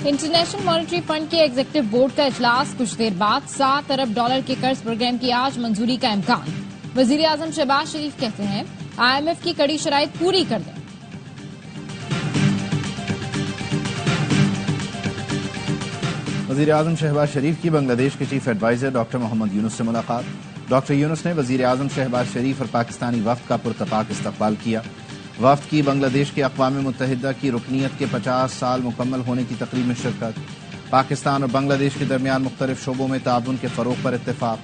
International monetary fund के executive board का इजलास कुछ देर बाद $7 अरब के कर्ज प्रोग्राम की आज मंजूरी का इम्कान। वजीर आजम शहबाज शरीफ कहते हैं IMF की कड़ी शराइत पूरी कर दें। वजीर आजम शहबाज शरीफ की बांग्लादेश के chief adviser doctor Mohammad Yunus से मुलाकात। डॉक्टर यूनुस ने वजीर आजम शहबाज शरीफ और पाकिस्तानी वफ्द का पुरतपाक इस्तकबाल किया। वफ्द की बांग्लादेश के अक़वाम मुत्तहिदा की रुकनीत के 50 साल मुकम्मल होने की तकरीब में शिरकत। पाकिस्तान और बांग्लादेश के दरमियान मुख्तलिफ शोबों में ताउन के फ़रोग़ पर इत्तेफाक।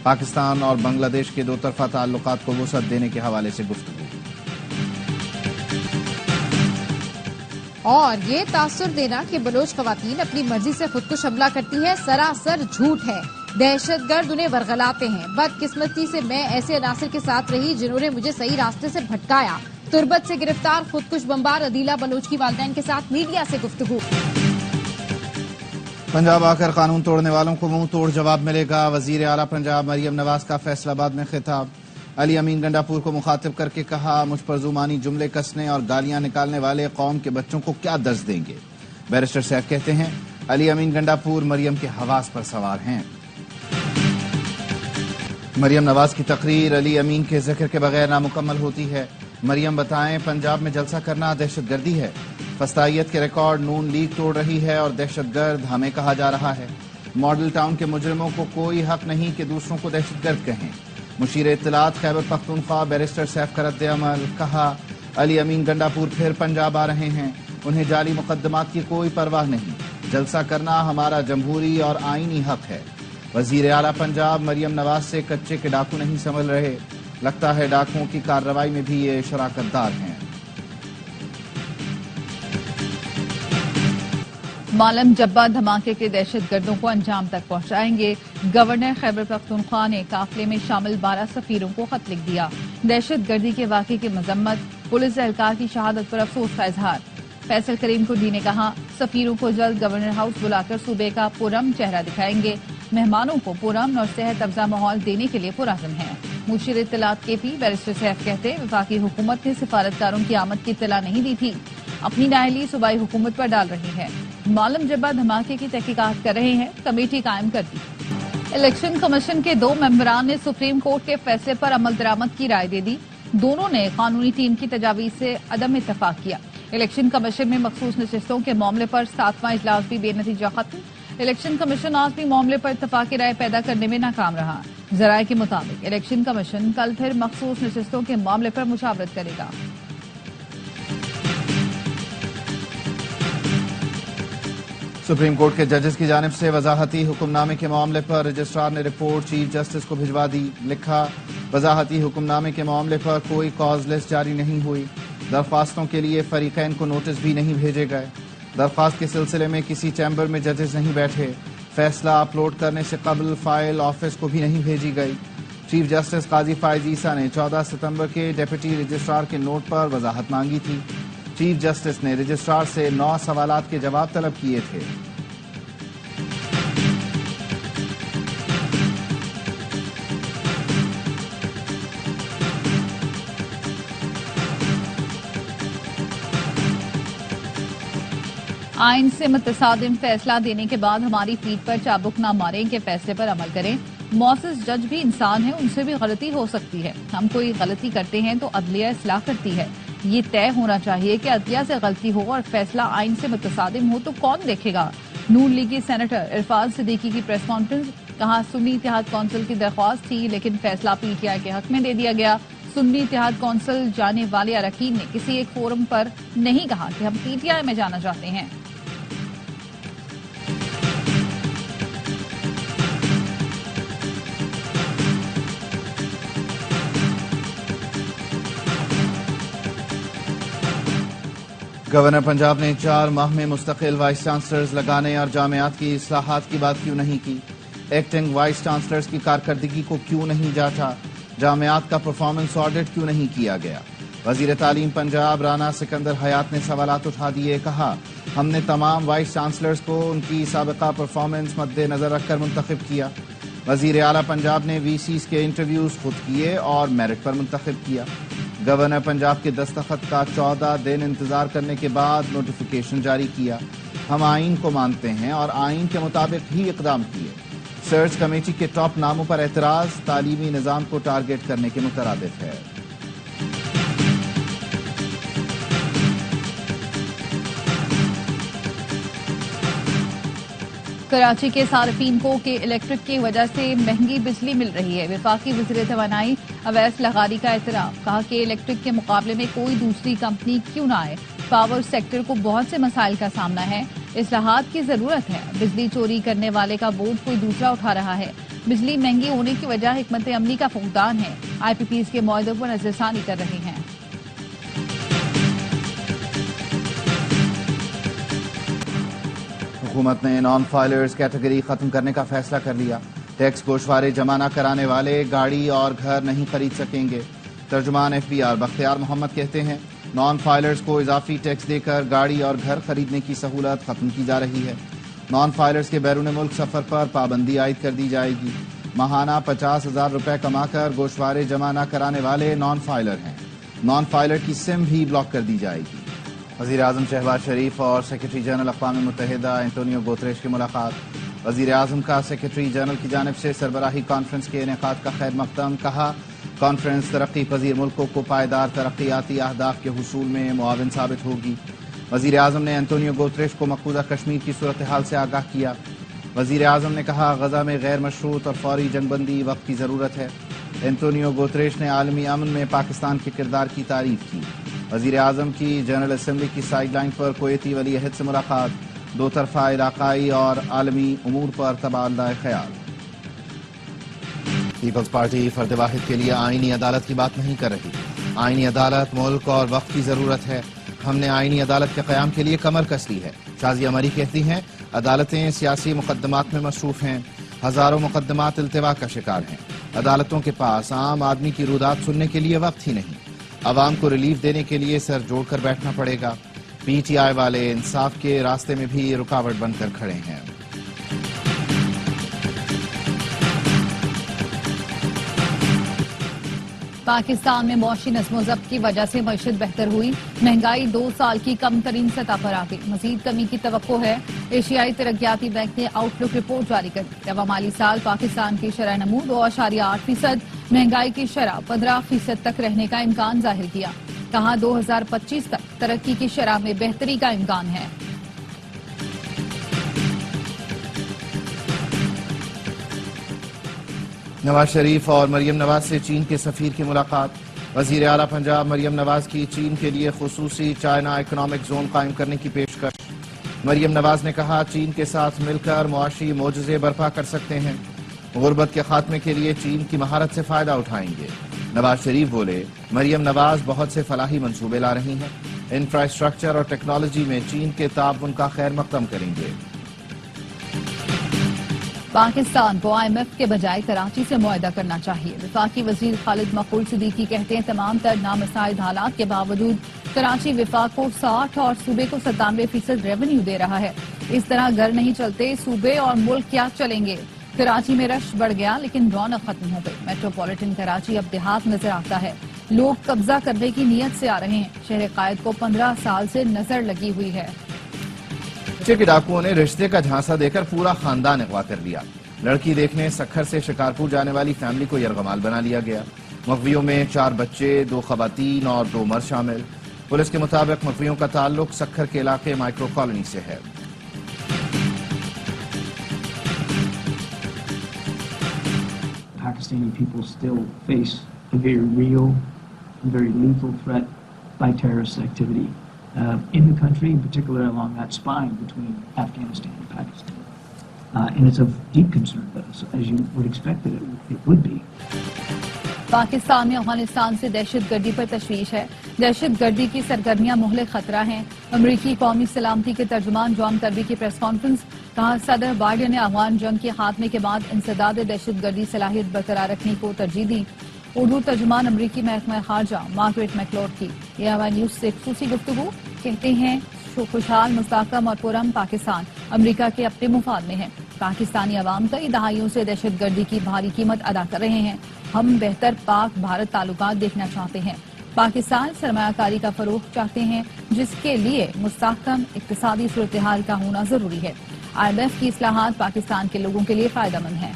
पाकिस्तान और बांग्लादेश के दो तरफ़ा ताल्लुकात को वुसअत देने के हवाले से गुफ्तगू। और ये तासुर देना कि बलोच ख़वातीन अपनी मर्जी से खुदकुश हमला करती है सरासर झूठ है। दहशतगर्द उन्हें वरगलाते हैं। बदकिस्मती से मैं ऐसे अनासिर के साथ रही जिन्होंने मुझे सही रास्ते से भटकाया। तुर्बत से गिरफ्तार खुदकुश बमबार अदीला बलोच की वालिदैन के साथ मीडिया से गुफ्तगू। पंजाब आकर कानून तोड़ने वालों को मुंह तोड़ जवाब मिलेगा। वजीर आला पंजाब मरियम नवाज का फैसलाबाद में खिताब। अली अमीन गंडापुर को मुखातिब करके कहा, मुझ पर जुबानी जुमले कसने और गालियां निकालने वाले कौम के बच्चों को क्या दर्ज देंगे। बैरिस्टर सैफ कहते हैं अली अमीन गंडापुर मरियम के हवास पर सवार हैं। मरियम नवाज की तकरीर अली अमीन के जिक्र के बगैर नामुकम्मल होती है। मरियम बताएं पंजाब में जलसा करना दहशतगर्दी है। फस्तायत के रिकॉर्ड नून लीग तोड़ रही है और दहशतगर्द हमें कहा जा रहा है। मॉडल टाउन के मुजरिमों को कोई हक नहीं कि दूसरों को दहशतगर्द कहें। मुशीर इत्तलात खैबर पख्तूनख्वा बैरिस्टर सैफ का रद्द-ए-अमल। कहा अली अमीन गंडापुर फिर पंजाब आ रहे हैं। उन्हें जाली मुकदमात की कोई परवाह नहीं। जलसा करना हमारा जमहूरी और आईनी हक है। वजीर आला पंजाब मरियम नवाज से कच्चे के डाकू नहीं संभल रहे। लगता है डाकुओं की कार्रवाई में भी ये शराकतदार हैं। मालम जब्बा धमाके के दहशतगर्दों को अंजाम तक पहुंचाएंगे। गवर्नर खैबर पख्तूनख्वा ने काफिले में शामिल 12 सफीरों को खत लिख दिया। दहशतगर्दी के वाक़े की मजम्मत, पुलिस एहलकार की शहादत पर अफसोस का इजहार। फैसल करीम कुर्दी ने कहा सफीरों को जल्द गवर्नर हाउस बुलाकर सूबे का पुरअमन चेहरा दिखाएंगे। मेहमानों को पुरअमन और सेहत अफजा माहौल देने के लिए पुरअज़्म हैं। मुशीर इत्तलात KP बैरिस्टर सैफ कहते वफाकी हुकूमत ने सिफारतकारों की आमद की इत्तला नहीं दी थी। अपनी नाअहली सूबाई हुकूमत पर डाल रही है। मालम जब्बा धमाके की तहकीकात कर रहे हैं। कमेटी कायम कर दी। इलेक्शन कमीशन के 2 मेंबरान ने सुप्रीम कोर्ट के फैसले पर अमल दरामद की राय दे दी। दोनों ने कानूनी टीम की तजावीज से अदम इत्तफाक किया। इलेक्शन कमीशन में मखसूस नशिस्तों के मामले पर 7वां इजलास भी बेनतीजा खत्म। इलेक्शन कमीशन आज भी मामले पर इत्तफाकी राय पैदा करने में नाकाम रहा। जराये के मुताबिक इलेक्शन कमीशन कल फिर मखसूस नशिस्तों के मामले पर मुशावरत करेगा। सुप्रीम कोर्ट के जजेस की जानिब से वजाहती हुक्मनामे के मामले पर रजिस्ट्रार ने रिपोर्ट चीफ जस्टिस को भिजवा दी। लिखा वजाहती हुक्मनामे के मामले पर कोई कॉज लिस्ट जारी नहीं हुई। दरख्वास्तों के लिए फरीकैन को नोटिस भी नहीं भेजे गए। दरख्वास्त के सिलसिले में किसी चैम्बर में जजेस नहीं बैठे। फैसला अपलोड करने से कबल फाइल ऑफिस को भी नहीं भेजी गई। चीफ जस्टिस काजी फायज ईसा ने 14 सितंबर के डेप्यूटी रजिस्ट्रार के नोट पर वजाहत मांगी थी। चीफ जस्टिस ने रजिस्ट्रार से 9 सवालात के जवाब तलब किए थे। आइन से मुतसादिम फैसला देने के बाद हमारी पीठ पर चाबुक न मारें के फैसले पर अमल करें। मौसस जज भी इंसान है, उनसे भी गलती हो सकती है। हम कोई गलती करते हैं तो अदलिया इस्लाह करती है। ये तय होना चाहिए कि अदलिया से गलती हो और फैसला आइन से मुतसादिम हो तो कौन देखेगा। नून लीग की सेनेटर इरफान सिद्दीकी की प्रेस कॉन्फ्रेंस। कहा सुन्नी इत्तेहाद कौंसिल की दरख्वास्त थी लेकिन फैसला PTI के हक में दे दिया गया। सुन्नी इत्तेहाद कौंसिल जाने वाले अरकान ने किसी एक फोरम पर नहीं कहा कि हम PTI में जाना चाहते हैं। गवर्नर पंजाब ने 4 माह में मुस्तकिल वाइस चांसलर्स लगाने और जामियात की इस्लाहात की बात क्यों नहीं की। एक्टिंग वाइस चांसलर्स की कारकर्दगी को क्यों नहीं जांचा। जामियात का परफॉर्मेंस ऑडिट क्यों नहीं किया गया। वजीर तालीम पंजाब राना सिकंदर हयात ने सवालात उठा दिए। कहा हमने तमाम वाइस चांसलर्स को उनकी साबिका परफॉर्मेंस मद्देनजर रखकर मुंतखब किया। वजीर आला पंजाब ने VCs के इंटरव्यूज खुद किए और मेरिट पर मुंतखब किया। गवर्नर पंजाब के दस्तखत का 14 दिन इंतजार करने के बाद नोटिफिकेशन जारी किया। ہم آئین کو مانتے ہیں اور آئین کے مطابق ہی اقدام کیے۔ سرچ کمیٹی کے ٹاپ ناموں پر اعتراض تعلیمی نظام کو ٹارگٹ کرنے کے مترادف ہے۔ کراچی کے صارفین کو کہ الیکٹرک کی وجہ سے مہنگی بجلی مل رہی ہے۔ وفاقی وزیر توانائی اویس لغاری کا اعتراف، کہا کہ الیکٹرک کے مقابلے میں کوئی دوسری کمپنی کیوں نہ آئے، پاور سیکٹر کو بہت سے مسائل کا سامنا ہے، اصلاحات کی ضرورت ہے۔ بجلی چوری کرنے والے کا بورڈ کوئی دوسرا اٹھا رہا ہے۔ بجلی مہنگی ہونے کی وجہ حکمت عملی کا فقدان ہے۔ آئی پی پیز کے معاہدوں پر نظر ثانی کر رہے ہیں۔ حکومت نے نان فائلرز کیٹیگری ختم کرنے کا فیصلہ کر لیا۔ ٹیکس گوشوارے جمع نہ کرانے والے گاڑی اور گھر نہیں خرید سکیں گے۔ ترجمان ایف بی آر بختیار محمد کہتے ہیں نان فائلرز کو اضافی ٹیکس دے کر گاڑی اور گھر خریدنے کی سہولت ختم کی جا رہی ہے۔ نان فائلرز کے بیرون ملک سفر پر پابندی عائد کر دی جائے گی۔ ماہانہ 50,000 روپے کما کر گوشوارے جمع نہ کرانے والے نان فائلر ہیں۔ نان فائلر کی سم بھی بلاک کر دی جائے گی۔ وزیر اعظم شہباز شریف اور سیکرٹری جنرل اقوام متحدہ اینٹونیو گوتریش کی ملاقات۔ وزیر اعظم کا سیکرٹری جنرل کی جانب سے سربراہی کانفرنس کے انعقاد کا خیر مقدم، کہا کانفرنس ترقی پذیر ملکوں کو پائیدار ترقیاتی اہداف کے حصول میں معاون ثابت ہوگی۔ وزیر اعظم نے اینٹونیو گوتریش کو مقبوضہ کشمیر کی صورتحال سے آگاہ کیا۔ وزیر اعظم نے کہا غزہ میں غیر مشروط اور فوری جنگ بندی وقت کی ضرورت ہے۔ اینٹونیو گوتریش نے عالمی امن میں پاکستان کے کردار کی تعریف کی۔ وزیر اعظم کی جنرل اسمبلی کی سائیڈ لائن پر کویتی ولی عہد سے ملاقات، دو طرفہ علاقائی اور عالمی امور پر تبادلہ خیال۔ پیپلز پارٹی فرد واحد کے لیے آئینی عدالت کی بات نہیں کر رہی۔ آئینی عدالت ملک اور وقت کی ضرورت ہے۔ ہم نے آئینی عدالت کے قیام کے لیے کمر کس لی ہے۔ شازیہ مری کہتی ہیں عدالتیں سیاسی مقدمات میں مصروف ہیں، ہزاروں مقدمات التوا کا شکار ہیں۔ عدالتوں کے پاس عام آدمی کی رودات سننے کے لیے وقت ہی نہیں۔ عوام کو ریلیف دینے کے لیے سر جوڑ کر بیٹھنا پڑے گا۔ پی ٹی آئی والے انصاف کے راستے میں بھی رکاوٹ بن کر کھڑے ہیں۔ پاکستان میں معاشی نظم و ضبط کی وجہ سے معیشت بہتر ہوئی، مہنگائی 2 سال کی کم ترین سطح پر آ گئی، مزید کمی کی توقع ہے۔ ایشیائی ترقیاتی بینک نے آؤٹ لک رپورٹ جاری کر دی۔ رواں مالی سال پاکستان کی شرح نمو 2.8%، مہنگائی کی شرح 15% تک رہنے کا امکان ظاہر کیا، کہا 2025 تک ترقی کی شرح میں بہتری کا امکان ہے۔ نواز شریف اور مریم نواز سے چین کے سفیر کی ملاقات۔ وزیر اعلیٰ پنجاب مریم نواز کی چین کے لیے خصوصی چائنا اکنامک زون قائم کرنے کی پیشکش۔ مریم نواز نے کہا چین کے ساتھ مل کر معاشی معجزے برپا کر سکتے ہیں، غربت کے خاتمے کے لیے چین کی مہارت سے فائدہ اٹھائیں گے۔ نواز شریف بولے مریم نواز بہت سے فلاحی منصوبے لا رہی ہیں، انفراسٹرکچر اور ٹیکنالوجی میں چین کے تعاون کا خیر مقدم کریں گے۔ پاکستان کو آئی ایم ایف کے بجائے کراچی سے معاہدہ کرنا چاہیے۔ وفاقی وزیر خالد مقبول صدیقی کہتے ہیں تمام تر نامساعد حالات کے باوجود کراچی وفاق کو 60 اور صوبے کو 97% ریونیو دے رہا ہے۔ اس طرح گھر نہیں چلتے، صوبے اور ملک کیا چلیں گے؟ کراچی میں رش بڑھ گیا لیکن رونق ختم ہو گئی۔ میٹروپولیٹن کراچی اب دیہات نظر آتا ہے، لوگ قبضہ کرنے کی نیت سے آ رہے ہیں۔ شہر قائد کو 15 سال سے نظر لگی ہوئی ہے۔ بچے کے ڈاکوؤں نے رشتے کا جھانسا دے کر پورا خاندان اغوا کر لیا۔ لڑکی دیکھنے سکھر سے شکارپور جانے والی فیملی کو یرغمال بنا لیا گیا۔ مغویوں میں 4 بچے، 2 خواتین اور 2 مرد شامل۔ پولیس کے مطابق مغویوں کا تعلق سکھر کے علاقے مائکرو کالونی سے ہے۔ Pakistani people still face a very real and very lethal threat by terrorist activity in the country, in particular along that spine between Afghanistan and Pakistan. And it's of deep concern to us, as you would expect that it would be. Pakistan میں افغانستان سے دہشت گردی پر تشویش ہے۔ دہشت گردی کی سرگرمیاں مہلک خطرہ ہیں۔ امریکی قومی سلامتی کے ترجمان جان کربی کی پریس کانفرنس، کہا صدر بائیڈن نے افغان جنگ کے خاتمے کے بعد انسداد دہشت گردی صلاحیت برقرار رکھنے کو ترجیح دی۔ اردو ترجمان امریکی محکمہ خارجہ مارگریٹ میکلوڈ کی AMI نیوز سے خصوصی گفتگو، کہتے ہیں خوشحال مستحکم اور پرامن پاکستان امریکہ کے اپنے مفاد میں ہے۔ پاکستانی عوام کئی دہائیوں سے دہشت گردی کی بھاری قیمت ادا کر رہے ہیں۔ ہم بہتر پاک بھارت تعلقات دیکھنا چاہتے ہیں۔ पाकिस्तान सरमायाकारी का फरोग चाहते हैं, जिसके लिए मुस्तहकम इक्तिसादी सूरत-ए-हाल का होना जरूरी है। IMF की इस्लाहात पाकिस्तान के लोगों के लिए फायदेमंद हैं।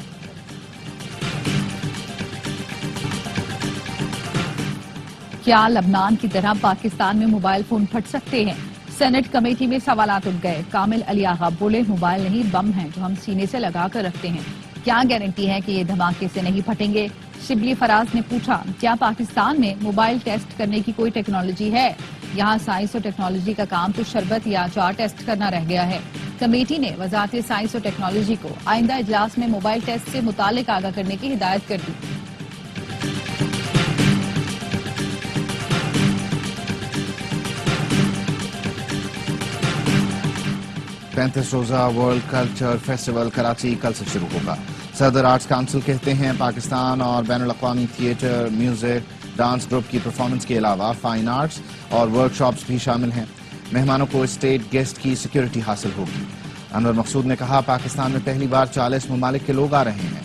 क्या लबनान की तरह पाकिस्तान में मोबाइल फोन फट सकते हैं? सेनेट कमेटी में सवालात उठ गए। कामिल अली आगा बोले, मोबाइल नहीं बम हैं जो हम सीने से लगा कर रखते हैं। क्या गारंटी है कि ये धमाके से नहीं फटेंगे? शिबली फराज ने पूछा, क्या पाकिस्तान में मोबाइल टेस्ट करने की कोई टेक्नोलॉजी है? यहाँ साइंस और टेक्नोलॉजी का काम तो शरबत या अचार टेस्ट करना रह गया है। कमेटी ने वजारत साइंस और टेक्नोलॉजी को आइंदा इजलास में मोबाइल टेस्ट से मुतालिक आगाह करने की हिदायत कर दी। 35 रोजा वर्ल्ड कल्चर फेस्टिवल कराची कल से शुरू होगा। सदर आर्ट्स काउंसिल कहते हैं पाकिस्तान और बैनुल अक़वामी थिएटर, म्यूजिक, डांस ग्रुप की परफॉर्मेंस के अलावा फाइन आर्ट्स और वर्कशॉप्स भी शामिल हैं। मेहमानों को स्टेट गेस्ट की सिक्योरिटी हासिल होगी। अनवर मकसूद ने कहा, पाकिस्तान में पहली बार 40 ममालिक के लोग आ रहे हैं।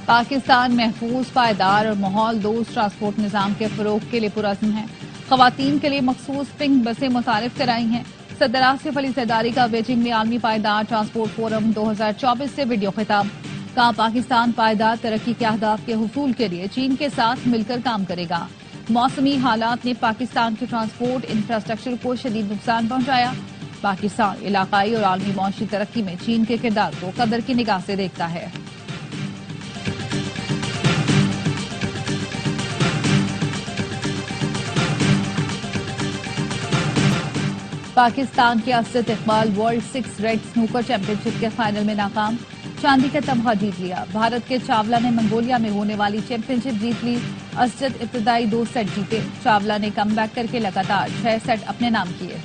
पाकिस्तान महफूज, पायदार और माहौल दोस्त ट्रांसपोर्ट निजाम के फरोग के लिए पुरअज़्म है। खवातीन के लिए मखसूस पिंक बसें मुतारिफ कराई हैं। सदर आसिफ अली ज़रदारी का बीजिंग में आलमी पायदार ट्रांसपोर्ट फोरम 2024 से वीडियो खिताब। कहा, पाकिस्तान पायदार तरक्की के अहदाफ के हुसूल के लिए चीन के साथ मिलकर काम करेगा। मौसमी हालात ने पाकिस्तान के ट्रांसपोर्ट इंफ्रास्ट्रक्चर को शदीद नुकसान पहुंचाया। पाकिस्तान इलाकाई और आलमी मौशी तरक्की में चीन के किरदार को कदर की निगाह से देखता है। पाकिस्तान के Asad Iqbal world 6 red snooker championship के फाइनल में नाकाम, चांदी का तमगा जीत लिया। भारत के चावला ने मंगोलिया में होने वाली चैंपियनशिप जीत ली। असद इब्तदाई 2 सेट जीते। चावला ने कमबैक करके लगातार 6 सेट अपने नाम किए।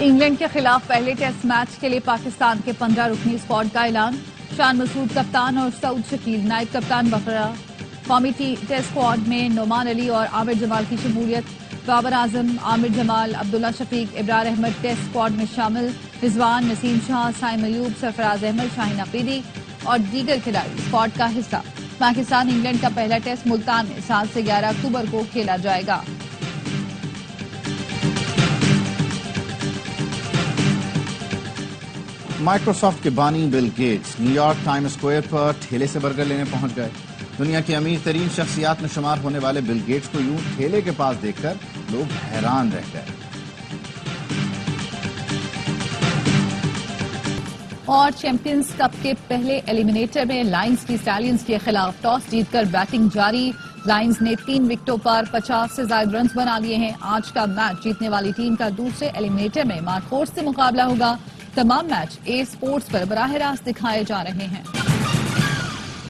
इंग्लैंड के खिलाफ पहले टेस्ट मैच के लिए पाकिस्तान के 15 रुकनी स्क्वाड का ऐलान। शान मसूद कप्तान और सऊद शकील नायब कप्तान बकरा। कौमी टेस्ट स्क्वाड में नोमान अली और आमिर जमाल की शमूलियत। बाबर आजम, आमिर जमाल, अब्दुल्ला शफीक, इब्रार अहमद टेस्ट स्क्वाड में शामिल। रिजवान, नसीम शाह, साइम अयूब, सरफराज अहमद, शाहीन अफरीदी और दीगर खिलाड़ी स्क्वाड का हिस्सा। पाकिस्तान इंग्लैंड का पहला टेस्ट मुल्तान में 7 से 11 अक्टूबर को खेला जाएगा। माइक्रोसॉफ्ट के बानी Bill Gates New York time square पर ठेले से बर्गर लेने पहुंच गए। दुनिया की अमीर तरीन शख्सियात में शुमार होने वाले बिल गेट्स को यूं ठेले के पास देखकर लोग हैरान रह गए। और चैंपियंस कप के पहले एलिमिनेटर में लायंस की स्टैलियंस के खिलाफ टॉस जीतकर बैटिंग जारी। लायंस ने 3 विकेटों पर 50 से ज्यादा रन बना लिए हैं। आज का मैच जीतने वाली टीम का दूसरे एलिमिनेटर में मार्कोर्स से मुकाबला होगा। तमाम मैच ए स्पोर्ट्स पर बराह रास्त दिखाए जा रहे हैं।